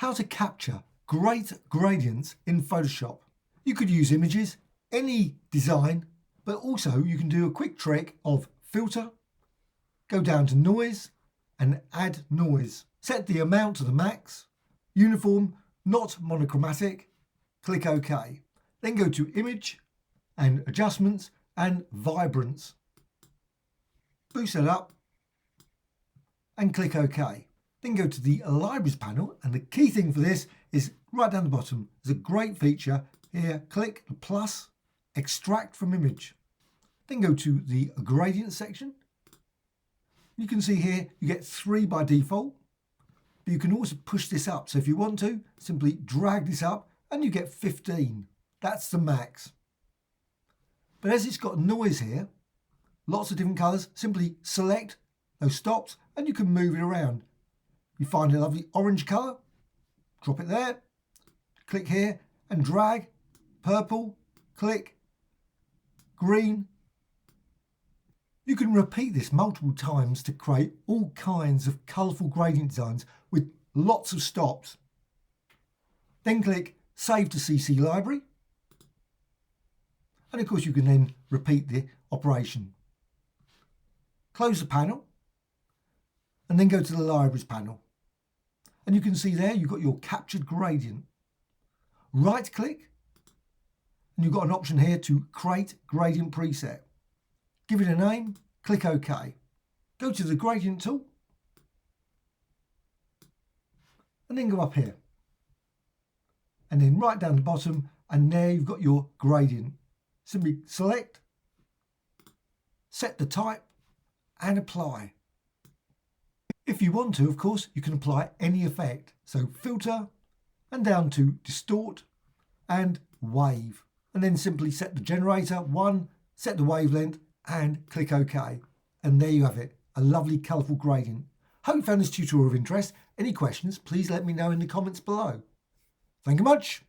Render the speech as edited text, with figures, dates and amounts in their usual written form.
how to capture great gradients in Photoshop. You could use images, any design, but also you can do a quick trick of filter, go down to noise and add noise. Set the amount to the max, uniform, not monochromatic, click OK. Then go to image and adjustments and vibrance. Boost it up and click OK. Then go to the libraries panel, and the key thing for this is right down the bottom. There's a great feature here. Click the plus, extract from image. Then go to the gradient section. You can see here you get 3 by default, but you can also push this up. So if you want to, simply drag this up and you get 15. That's the max. But as it's got noise here, lots of different colours, simply select those stops and you can move it around. You find a lovely orange colour, drop it there, click here and drag, purple, click, green. You can repeat this multiple times to create all kinds of colourful gradient designs with lots of stops. Then click Save to CC Library. And of course you can then repeat the operation. Close the panel and then go to the Libraries panel. And you can see there you've got your captured gradient. Right click and you've got an option here to create gradient preset. Give it a name, click OK. Go to the gradient tool and then go up here. And then right down the bottom, and there you've got your gradient. Simply select, set the type and apply. If you want to, of course, you can apply any effect. So filter and down to distort and wave. And then simply set the generator 1, set the wavelength and click OK. And there you have it, a lovely colourful gradient. Hope you found this tutorial of interest. Any questions, please let me know in the comments below. Thank you much.